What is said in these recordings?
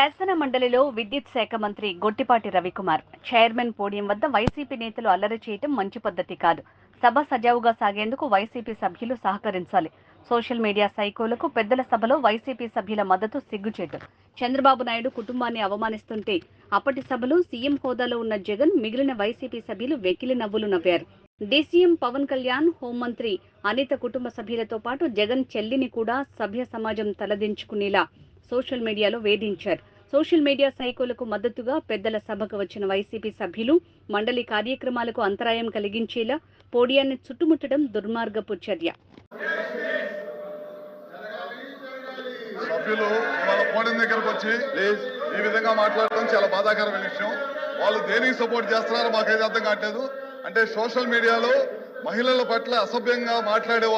శాసన మండలిలో విద్యుత్ శాఖ మంత్రి గొట్టిపాటి రవికుమార్ చైర్మన్ పోడియం వద్ద వైసీపీ నేతలు అల్లరి చేయటం మంచి పద్ధతి కాదు. సభ సజావుగా సాగేందుకు వైసీపీ సభ్యులు సహకరించాలి. సోషల్ మీడియా సైకోలకు పెద్దల సభలో వైసీపీ సభ్యుల మద్దతు సిగ్గుచేటు. చంద్రబాబు నాయుడు కుటుంబాన్ని అవమానిస్తుంటే అప్పటి సభలో సీఎం హోదాలో ఉన్న జగన్ మిగిలిన వైసీపీ సభ్యులు వెకిలి నవ్వులు నవ్వారు. డీసీఎం పవన్ కళ్యాణ్, హోంమంత్రి అనిత కుటుంబ సభ్యులతో పాటు జగన్ చెల్లిని కూడా సభ్య సమాజం తలదించుకునేలా సోషల్ మీడియాలో వేధించారు. సోషల్ మీడియా సైకోలకు మద్దతుగా పెద్దల సభకు వచ్చిన వైసీపీ సభ్యులు మండలి కార్యక్రమాలకు అంతరాయం కలిగించేలా పోడియాన్ని చుట్టుముట్టడం దుర్మార్గపు చర్య. సభ్యులు వాళ్ళ పోడియం దగ్గరకు వచ్చి ఈ విధంగా మాట్లాడటం చాలా బాధాకరమైన విషయం. వాళ్ళు దేనికి సపోర్ట్ చేస్తున్నారో మాకైతే అర్థం కావట్లేదు. అంటే సోషల్ మీడియాలో మహిళల పట్ల అసభ్యంగా మాట్లాడే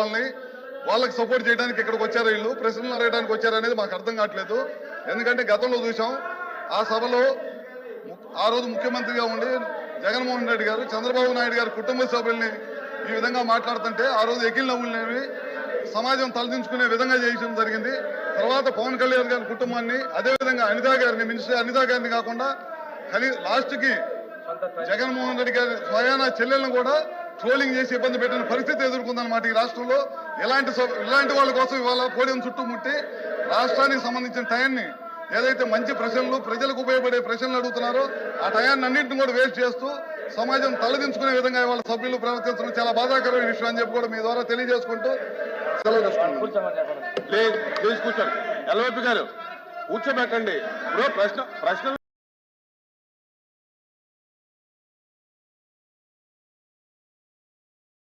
వాళ్ళకి సపోర్ట్ చేయడానికి ఇక్కడికి వచ్చారు, వీళ్ళు ప్రశ్నలు అడగడానికి వచ్చారు అనేది మాకు అర్థం కావట్లేదు. ఎందుకంటే గతంలో చూసాం, ఆ సభలో ఆ రోజు ముఖ్యమంత్రిగా ఉండి జగన్మోహన్ రెడ్డి గారు చంద్రబాబు నాయుడు గారు కుటుంబ సభ్యుల్ని ఈ విధంగా మాట్లాడుతుంటే ఆ రోజు ఎకిల్ నవ్వులనేవి సమాజం తలదించుకునే విధంగా చేయడం జరిగింది. తర్వాత పవన్ కళ్యాణ్ గారి కుటుంబాన్ని, అదేవిధంగా అనితా గారిని, మినిస్టర్ అనితా గారిని కాకుండా లాస్ట్కి జగన్మోహన్ రెడ్డి గారి స్వయాన చెల్లెలను కూడా ట్రోలింగ్ చేసి ఇబ్బంది పెట్టిన పరిస్థితి ఎదుర్కొందన్నమాట ఈ రాష్ట్రంలో. ఇలాంటి వాళ్ళ కోసం ఇవాళ పోడియం చుట్టుముట్టి రాష్ట్రానికి సంబంధించిన టయాన్ని, ఏదైతే మంచి ప్రశ్నలు, ప్రజలకు ఉపయోగపడే ప్రశ్నలు అడుగుతున్నారో ఆ టయాన్ని అన్నింటిని కూడా వేస్ట్ చేస్తూ సమాజం తలదించుకునే విధంగా ఇవాళ సభ్యులు ప్రవర్తించడం చాలా బాధాకరమైన విషయం అని చెప్పి కూడా మీ ద్వారా తెలియజేసుకుంటూ సెలవు తీసుకుంటాం. కూర్చోండి. ఎల్వైపీ గారు కూర్చోబెట్టండి. ఇప్పుడు ప్రశ్న